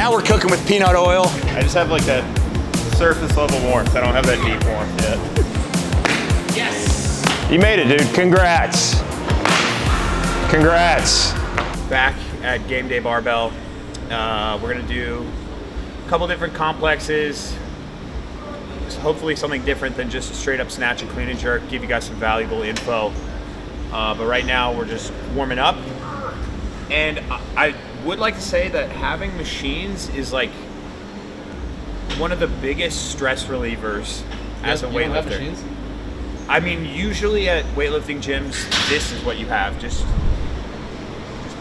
Now we're cooking with peanut oil. I just have like that surface level warmth. I don't have that deep warmth yet. Yes! You made it, dude. Congrats. Congrats. Back at Game Day Barbell. We're gonna do a couple different complexes. Hopefully something different than just a straight up snatch and clean and jerk. Give you guys some valuable info. But right now we're just warming up. And I would like to say that having machines is like one of the biggest stress relievers as a weightlifter. You don't have machines? I mean, usually at weightlifting gyms, this is what you have, just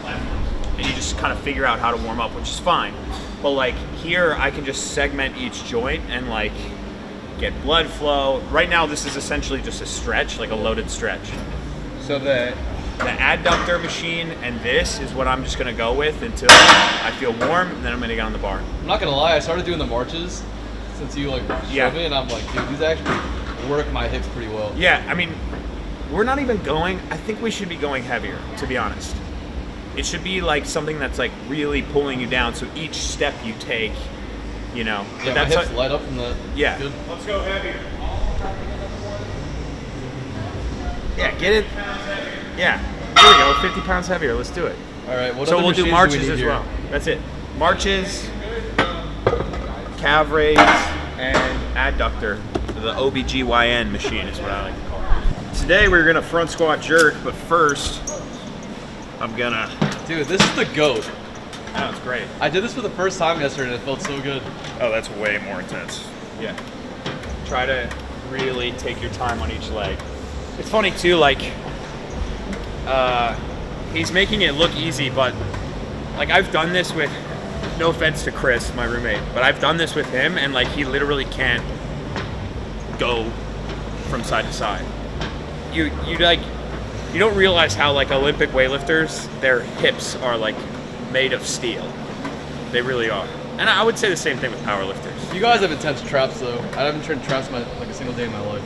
platforms. And you just kind of figure out how to warm up, which is fine. But like here, I can just segment each joint and like get blood flow. Right now, this is essentially just a stretch, like a loaded stretch. So the adductor machine and this is what I'm just gonna go with until I feel warm, and then I'm gonna get on the bar. I'm not gonna lie, I started doing the marches since you like showed me, and I'm like, dude, these actually work my hips pretty well. Yeah, I mean, we're not even going, I think we should be going heavier, to be honest. It should be like something that's like really pulling you down, so each step you take, you know. Yeah, that's my hips light up from the, yeah. Good. Let's go heavier. Yeah, get it. Yeah, here we go, 50 pounds heavier, let's do it. All right, what So other we'll do machines marches we need as here? well. That's it. Marches, calf raise, and adductor. The OBGYN machine is what I like to call it. Today we're gonna front squat jerk, but first I'm gonna. Dude, this is the GOAT. Oh, it's great. I did this for the first time yesterday and it felt so good. Oh, that's way more intense. Yeah. Try to really take your time on each leg. It's funny too, like, he's making it look easy, but like I've done this with, no offense to Chris, my roommate, but I've done this with him and like he literally can't go from side to side. You don't realize how like Olympic weightlifters, their hips are like made of steel. They really are. And I would say the same thing with powerlifters. You guys have intense traps though. I haven't trained traps like a single day in my life.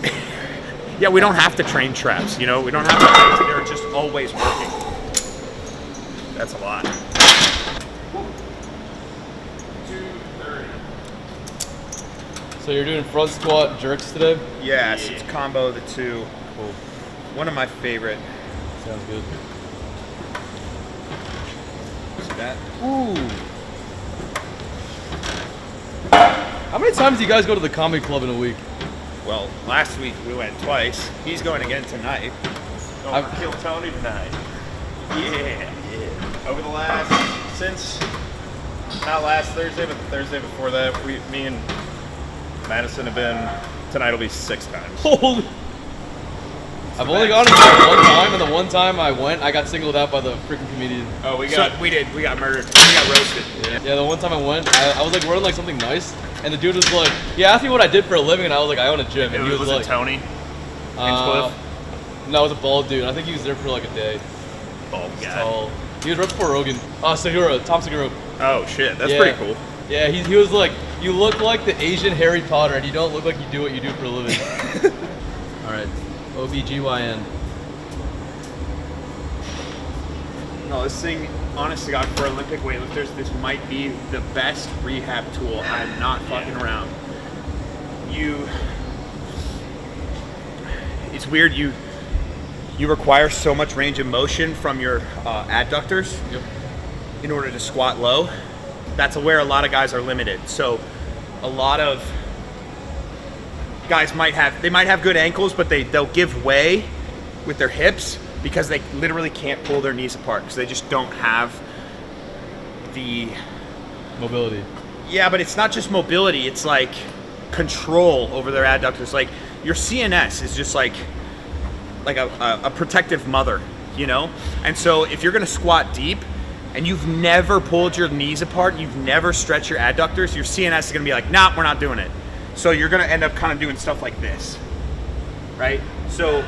Yeah, we don't have to train traps, you know? We don't have to, they're just always working. That's a lot. 230. So you're doing front squat jerks today? Yes, it's combo the two. Cool. One of my favorite. Sounds good. See that? Ooh. How many times do you guys go to the comedy club in a week? Well, last week we went twice. He's going again tonight. Going for Kill Tony tonight. Yeah. Over the last, since, not last Thursday, but the Thursday before that, me and Madison have been, tonight will be 6 times. Holy! I've only gone one time, and the one time I went, I got singled out by the freaking comedian. Oh, we got murdered. We got roasted. Yeah, the one time I went, I was like wearing like something nice, and the dude was like, he asked me what I did for a living, and I was like, I own a gym. And he was like, it Tony? no, it was a bald dude. I think he was there for like a day. Bald guy. Tall. He was right before Rogan. Segura, Tom Segura. Oh shit, that's Yeah. pretty cool. Yeah, he was like, you look like the Asian Harry Potter, and you don't look like you do what you do for a living. All right, OBGYN. No, this thing, honest to God, for Olympic weightlifters, this might be the best rehab tool. I'm not fucking around. It's weird, you require so much range of motion from your adductors in order to squat low. That's where a lot of guys are limited. So a lot of guys might have good ankles, but they'll give way with their hips because they literally can't pull their knees apart because they just don't have the Mobility. Yeah, but it's not just mobility, it's like control over their adductors. Like your CNS is just like a protective mother, you know? And so if you're gonna squat deep and you've never pulled your knees apart, you've never stretched your adductors, your CNS is gonna be like, nah, we're not doing it. So you're gonna end up kind of doing stuff like this, right? So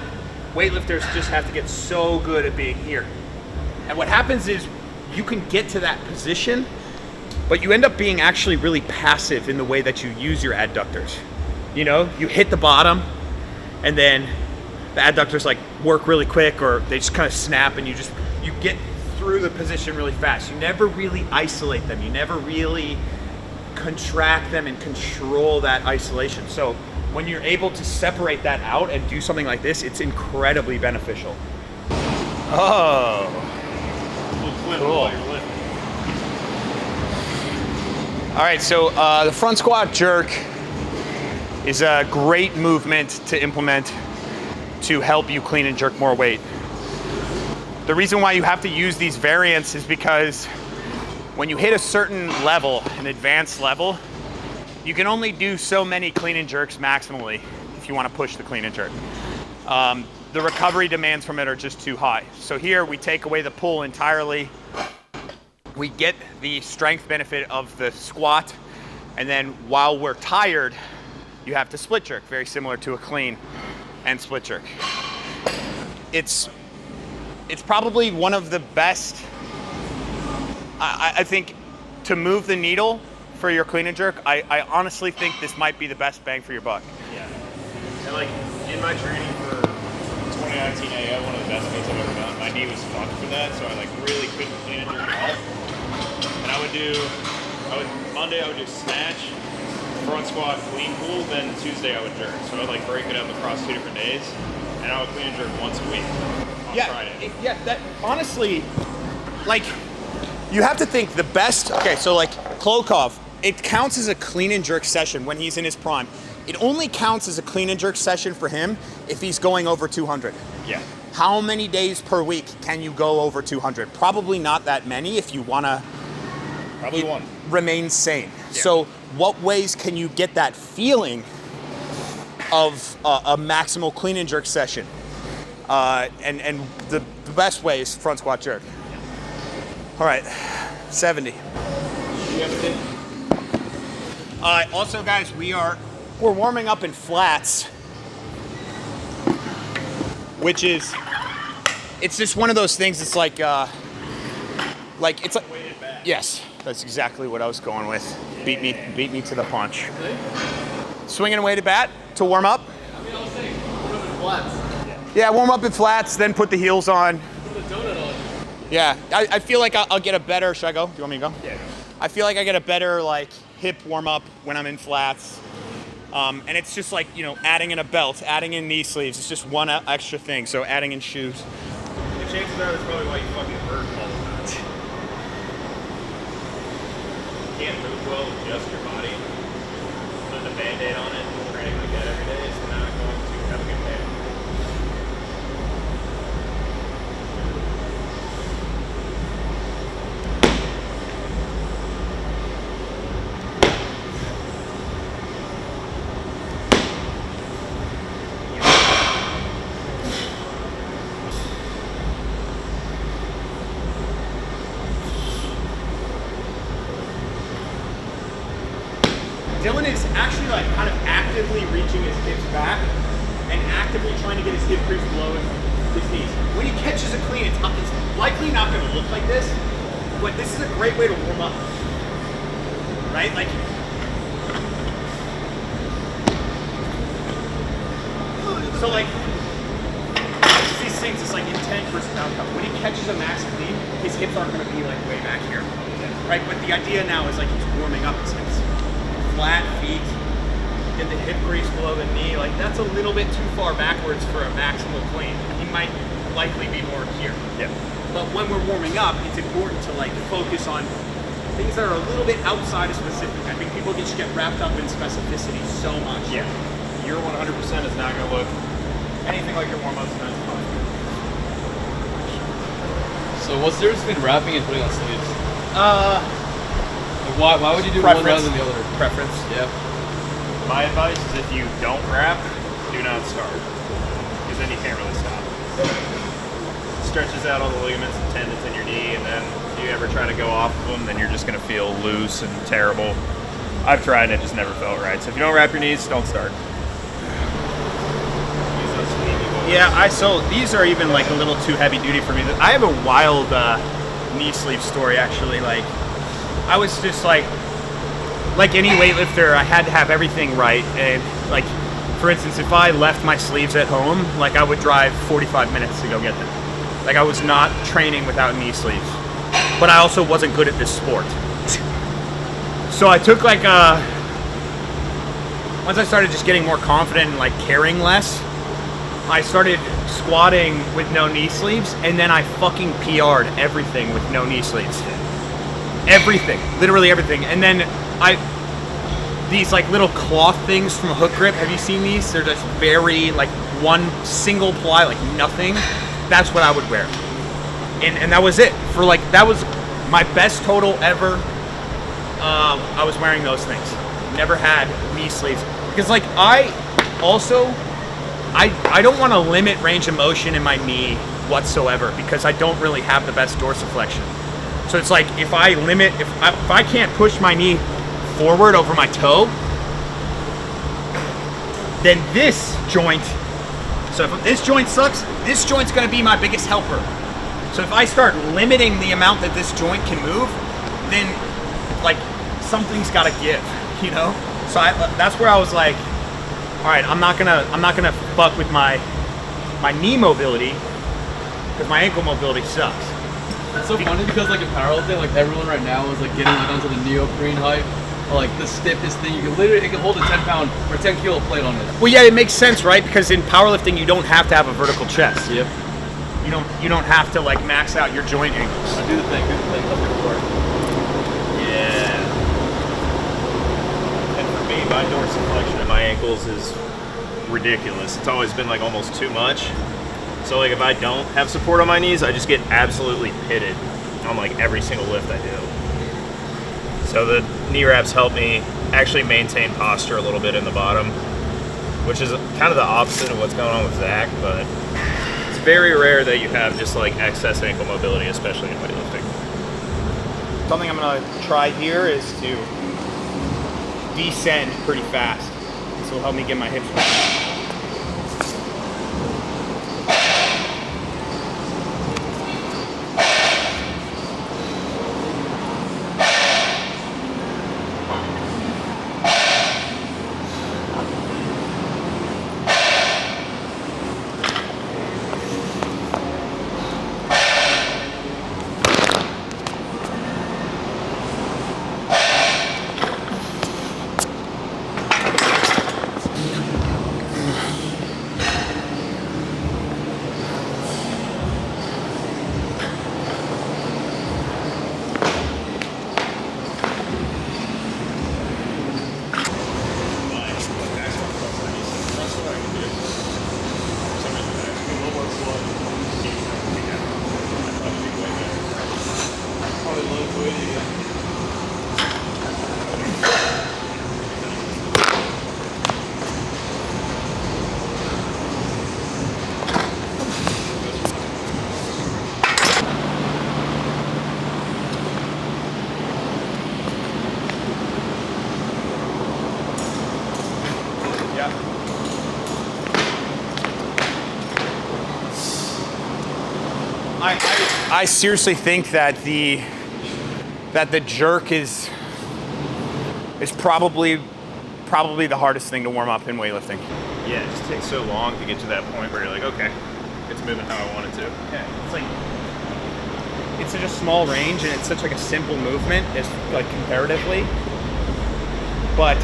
weightlifters just have to get so good at being here. And what happens is you can get to that position, but you end up being actually really passive in the way that you use your adductors. You know, you hit the bottom and then the adductors like work really quick or they just kind of snap and you get through the position really fast. You never really isolate them. You never really contract them and control that isolation. So when you're able to separate that out and do something like this, it's incredibly beneficial. Oh, cool. All right, so the front squat jerk is a great movement to implement to help you clean and jerk more weight. The reason why you have to use these variants is because when you hit a certain level, an advanced level, you can only do so many clean and jerks maximally if you want to push the clean and jerk. The recovery demands from it are just too high. So here we take away the pull entirely. We get the strength benefit of the squat, and then while we're tired, you have to split jerk, very similar to a clean and split jerk. It's probably one of the best, I think, to move the needle for your clean and jerk. I honestly think this might be the best bang for your buck. Yeah. And like in my training for 2019 AA, one of the best meets I've ever done, my knee was fucked for that, so I like really couldn't clean and jerk at all. And Monday I would do snatch, front squat, clean pull, then Tuesday I would jerk. So I would like break it up across 2 different days, and I would clean and jerk once a week on Friday. That honestly, like, you have to think the best. Okay, so like Klokov, it counts as a clean and jerk session when he's in his prime. It only counts as a clean and jerk session for him if he's going over 200. Yeah. How many days per week can you go over 200? Probably not that many if you want to remain sane. Yeah. So what ways can you get that feeling of a maximal clean and jerk session? And the best way is front squat jerk. All right, 70. Also, guys, we're warming up in flats, which is, it's just one of those things. It's like it's like, yes, that's exactly what I was going with. Beat me to the punch. Swinging away to bat to warm up. I mean, I was saying, warm up in flats. Yeah, warm up in flats, then put the heels on. Put a donut on. Yeah, I feel like I'll get a better, should I go? Do you want me to go? Yeah. I feel like I get a better like hip warm up when I'm in flats. And it's just like, you know, adding in a belt, adding in knee sleeves. It's just one extra thing. So adding in shoes. The chances are that's probably why you fucking hurt all the time. You can't move well with just your body. Putting a Band-Aid on it and training like that every day is not going to have a good day. Dylan is actually like kind of actively reaching his hips back and actively trying to get his hip crease below his knees. When he catches a clean, it's likely not going to look like this, but this is a great way to warm up, right? Like, so like, these things, it's like intent versus outcome. When he catches a max clean, his hips aren't going to be like way back here, right? But the idea now is like he's warming up his hips. Flat feet, get the hip crease below the knee, like that's a little bit too far backwards for a maximal clean. He might likely be more here. Yeah. But when we're warming up, it's important to like focus on things that are a little bit outside of specific. I think people just get wrapped up in specificity so much. Yeah. Your 100% is not going to look anything like your warm-ups, and that's fine. So what's the difference between wrapping and putting on sleeves? Why would you do one rather than the other? Preference. Yeah. My advice is if you don't wrap, do not start, because then you can't really stop. It stretches out all the ligaments and tendons in your knee, and then if you ever try to go off of them, then you're just going to feel loose and terrible. I've tried and it just never felt right. So if you don't wrap your knees, don't start. Yeah, so these are even like a little too heavy duty for me. I have a wild knee sleeve story actually. Like, I was just like any weightlifter, I had to have everything right. And like, for instance, if I left my sleeves at home, like I would drive 45 minutes to go get them. Like I was not training without knee sleeves, but I also wasn't good at this sport. So I took like once I started just getting more confident and like caring less, I started squatting with no knee sleeves, and then I fucking PR'd everything with no knee sleeves. Everything, literally everything. And then these like little cloth things from a Hook Grip, have you seen these? They're just very like one single ply, like nothing. That's what I would wear. And that was it. For like, that was my best total ever. I was wearing those things. Never had knee sleeves. Because like I don't want to limit range of motion in my knee whatsoever, because I don't really have the best dorsiflexion. So it's like if I can't push my knee forward over my toe, then this joint, so if this joint sucks, this joint's gonna be my biggest helper. So if I start limiting the amount that this joint can move, then like something's gotta give, you know? So that's where I was like, all right, I'm not gonna fuck with my knee mobility, because my ankle mobility sucks. It's so funny because like in powerlifting, like everyone right now is like getting like onto the neoprene hype, or like the stiffest thing. You can literally, it can hold a 10-pound or 10-kilo plate on it. Well, yeah, it makes sense, right? Because in powerlifting, you don't have to have a vertical chest. Yep. You don't have to like max out your joint angles. Do the thing. That's the core. Yeah. And for me, my dorsiflexion in my ankles is ridiculous. It's always been like almost too much. So like if I don't have support on my knees, I just get absolutely pitted on like every single lift I do. So the knee wraps help me actually maintain posture a little bit in the bottom, which is kind of the opposite of what's going on with Zach, but it's very rare that you have just like excess ankle mobility, especially in weightlifting. Something I'm gonna try here is to descend pretty fast. This will help me get my hips back. I seriously think that the jerk is probably the hardest thing to warm up in weightlifting. Yeah, it just takes so long to get to that point where you're like, okay, it's moving how I want it to. Yeah, it's like it's such a small range and it's such like a simple movement, it's like comparatively, but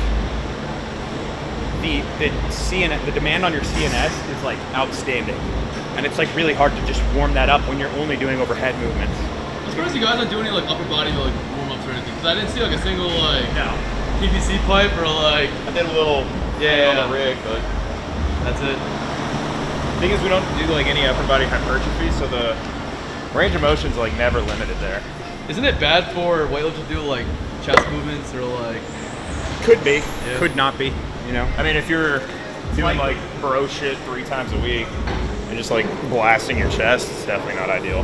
the demand on your CNS is like outstanding. And it's like really hard to just warm that up when you're only doing overhead movements. I'm surprised you guys don't do any like upper body like warm ups or anything. Cause I didn't see like a single like PVC pipe or like I did a little on the rig, but that's it. The thing is we don't do like any upper body hypertrophy, so the range of motion's like never limited there. Isn't it bad for weightlifters to do like chest movements or like? Could be, could not be. You know. I mean, if you're doing like bro shit 3 times a week and just like blasting your chest, it's definitely not ideal.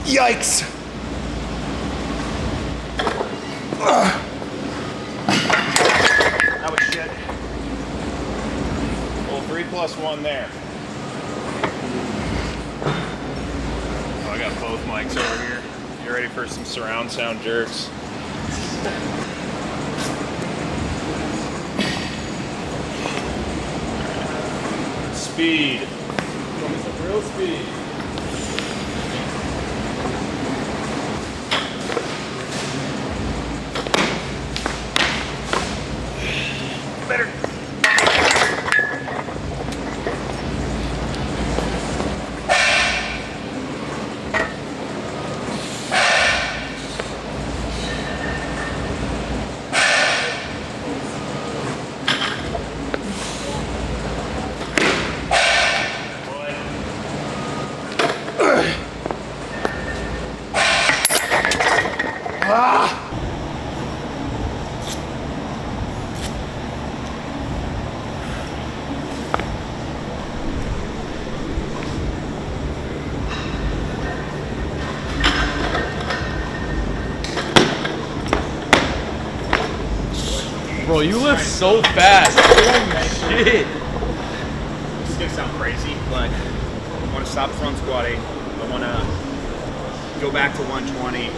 Yikes! That was shit. Well, 3+1 there. Oh, I got both mics over here. You ready for some surround sound jerks? Speed. Show me some real speed. Better. Bro, you lift so fast. Holy shit. This is gonna sound crazy, but I want to stop front squatting. I want to go back to 120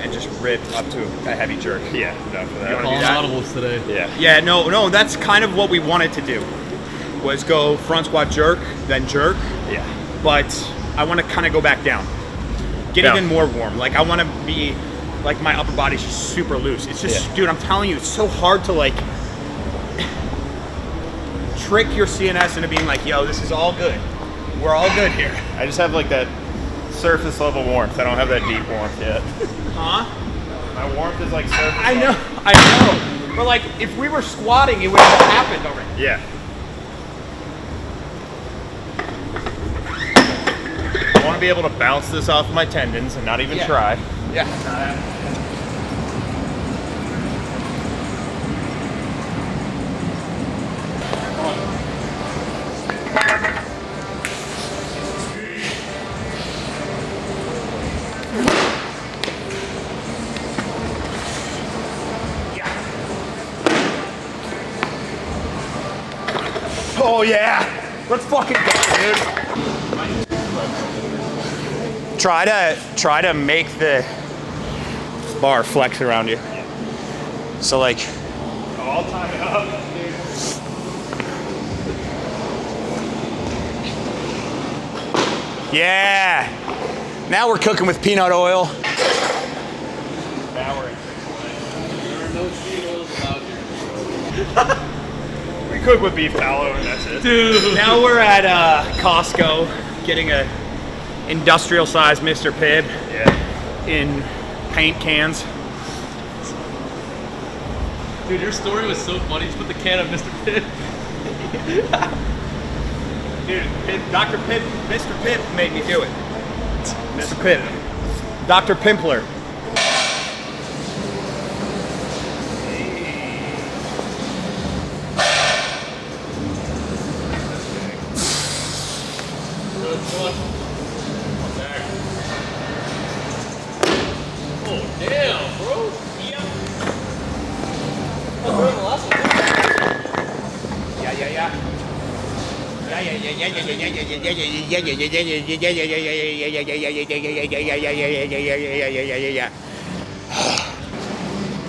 and just rip up to a heavy jerk. Yeah, enough for You that. wanna Calling do that? audibles today. Yeah. Yeah, no, that's kind of what we wanted to do, was go front squat jerk, then jerk, Yeah. but I want to kind of go back down. Get Down. even more warm. Like, I want to be, like, my upper body's just super loose. It's just, Yeah. dude, I'm telling you, it's so hard to, like, trick your CNS into being like, yo, this is all good. We're all good here. I just have like that surface level warmth. I don't have that deep warmth yet. Huh? My warmth is like surface I level. know. But, like, if we were squatting, it would have happened already. Yeah. I want to be able to bounce this off my tendons and not even Yeah. try. Yeah. Oh yeah, let's fucking go, dude. Try to make the bar flex around you. So like, Oh, I'll tie it up, dude. yeah. Now we're cooking with peanut oil. Now we're in. There are no seed oils allowed here. We cook with beef tallow and that's it. Dude. Now we're at Costco getting a industrial size Mr. Pibb Yeah. in paint cans. Dude, your story was so funny. You put the can of Mr. Pibb. Dude, Dr. Pibb, Mr. Pibb made me do it. Mr. Pibb. Dr. Pimpler. Oh, damn, bro. Yep. Oh, bro, the last one. Yeah.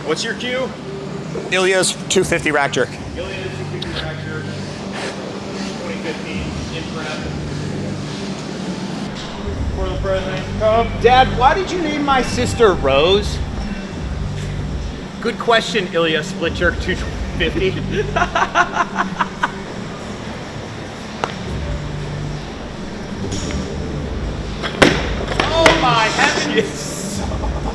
What's your cue? Ilya's 250 rack jerk. Iliad 250 rack jerk. 2015 in prep. For the president. Come. Dad, why did you name my sister Rose? Good question, Ilya split jerk 250. Oh my heavens! Oh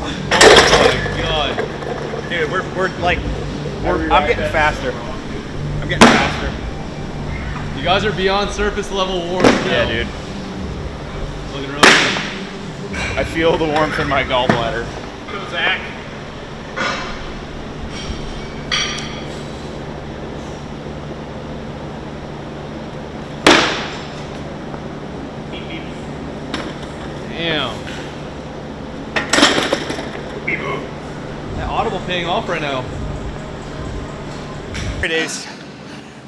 my god. Dude, we're like, I'm right getting back. faster. I'm getting faster. You guys are beyond surface level warmth now. Yeah, dude. Looking really good. I feel the warmth in my gallbladder. Go, Zach. Damn. That audible paying off right now. Here it is.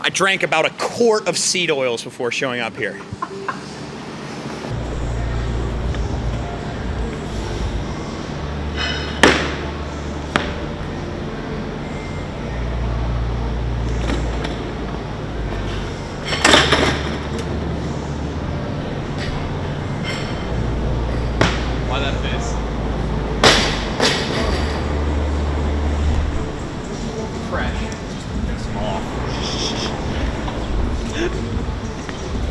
I drank about a quart of seed oils before showing up here.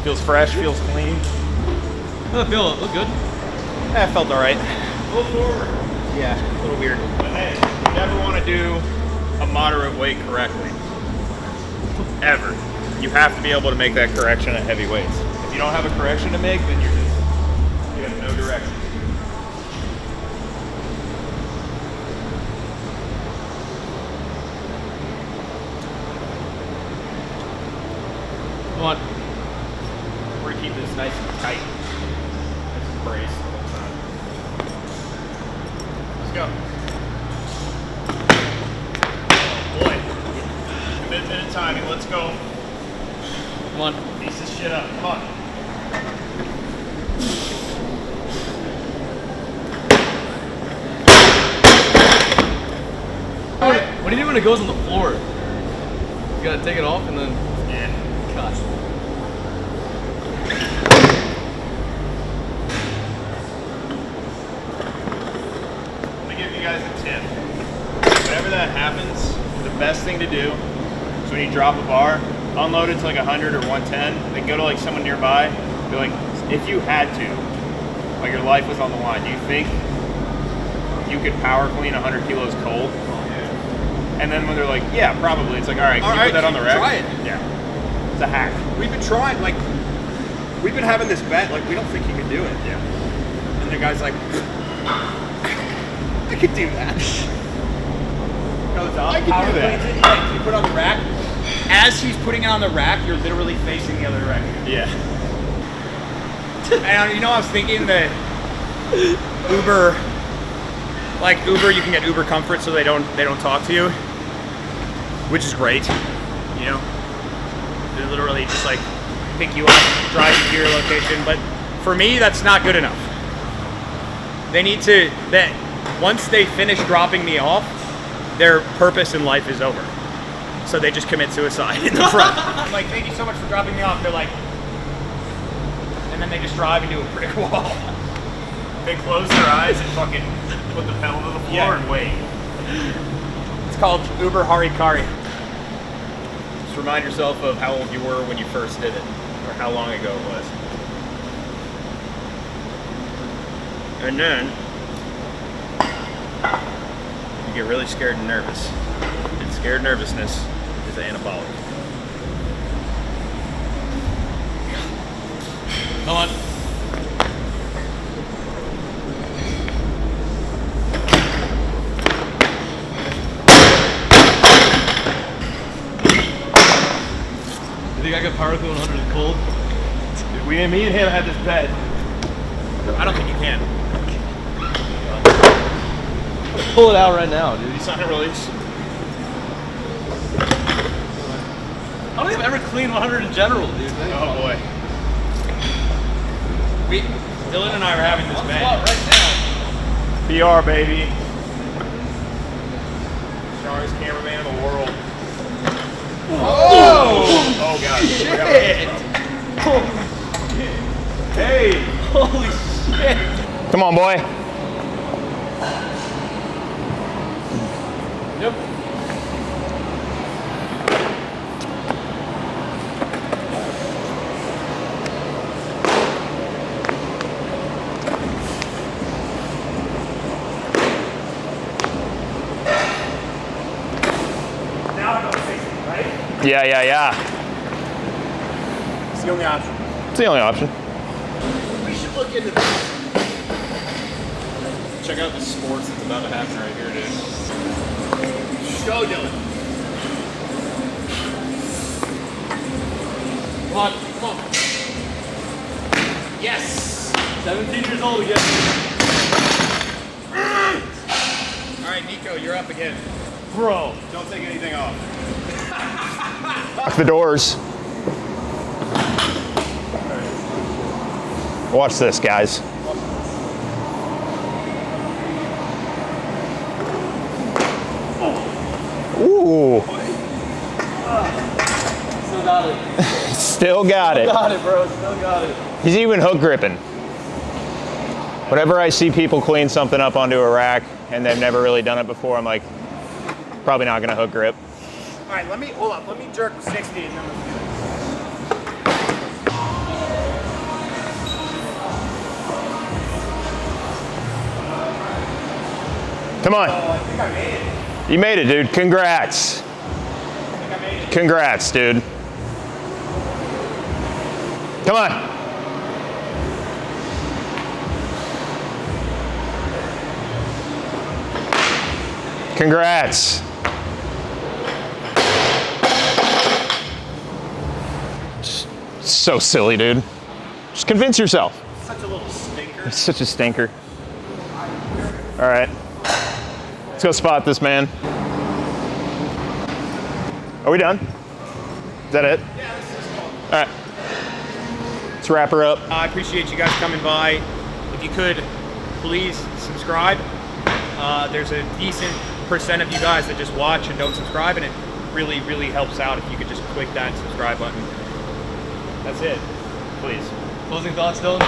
Feels fresh, feels clean. I feel it. Look good. Yeah, it felt all right. A little forward. Yeah, a little weird. But hey, you never want to do a moderate weight correctly. Ever. You have to be able to make that correction at heavy weights. If you don't have a correction to make, then you have no direction. Come on. We're gonna keep this nice and tight. Nice and braced the whole time. Let's go. Boy. Commitment and timing. Let's go. Come on. Piece this shit up. Come on. What do you do when it goes on the floor? You gotta take it off and then. Yeah. Gosh. Let me give you guys a tip. Whenever that happens, the best thing to do is when you drop a bar, unload it to like 100 or 110, then go to like someone nearby, be like, if you had to, like your life was on the line, do you think you could power clean 100 kilos cold? And then when they're like, yeah, probably, it's like, all right, can you put that on the rack? Try it. Yeah. It's a hack. We've been trying, like, we've been having this bet, like, we don't think you can do it. Yeah. And the guy's like, I could do that. Goes up, I can do that. cleans it, yeah, you put it on the rack. As he's putting it on the rack, you're literally facing the other direction. Yeah. And you know, I was thinking that Uber, like Uber, you can get Uber Comfort, so they don't talk to you, which is great. You know, they literally just like pick you up, drive you to your location. But for me, that's not good enough. They need to. That once they finish dropping me off, their purpose in life is over. So they just commit suicide in the front. I'm like, thank you so much for dropping me off. They're like, and then they just drive into a brick wall. They close their eyes and fucking put the pedal to the floor and wait. It's called Uber Harikari. Just remind yourself of how old you were when you first did it, or how long ago it was. And then you get really scared and nervous. And scared nervousness is anabolic. Come on. You think I could power clean 100 cold? Me and him had this bet. I don't think you can. Pull it out right now, dude. You sign a release. I don't think I've ever cleaned 100 in general, dude. Oh boy. Dylan and I are having this Squat bet. right now. PR, baby. Strongest cameraman in the world. Oh! Oh god. Shit! Hey! Holy shit. Come on, boy. Yep. Now I go 60, right? Yeah. It's the only option. It's the only option. We should look into this. Check out the sports that's about to happen right here, dude. Go, Dylan. Come on. Yes! 17 years old again. All right, Nico, you're up again. Bro, don't take anything off. Lock the doors. Watch this, guys. Ooh, Still got it. still got it. Got it, bro. Still got it. He's even hook gripping. Whenever I see people clean something up onto a rack and they've never really done it before, I'm like, probably not gonna hook grip. All right, hold up. Let me jerk 60 and then let's do Come on. Oh, I think I made it. You made it, dude. Congrats. I think I made it. Congrats, dude. Come on. Congrats. Just so silly, dude. Just convince yourself. Such a little stinker. It's such a stinker. All right. Let's go spot this man. Are we done? Is that it? Yeah, this is cool. All right. Let's wrap her up. I appreciate you guys coming by. If you could, please subscribe. There's a decent percent of you guys that just watch and don't subscribe, and it really, really helps out if you could just click that subscribe button. That's it. Please. Closing thoughts, Dylan?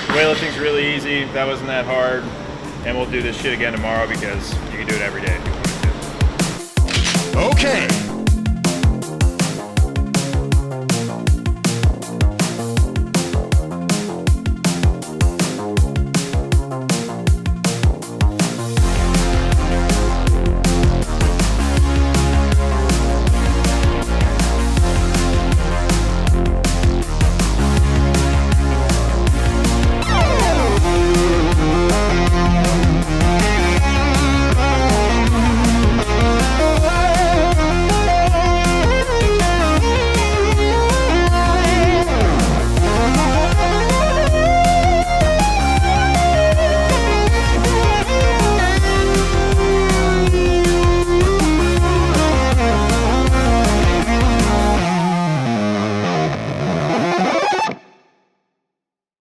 Weightlifting's really easy. That wasn't that hard. And we'll do this shit again tomorrow because you can do it every day if you want to. Okay,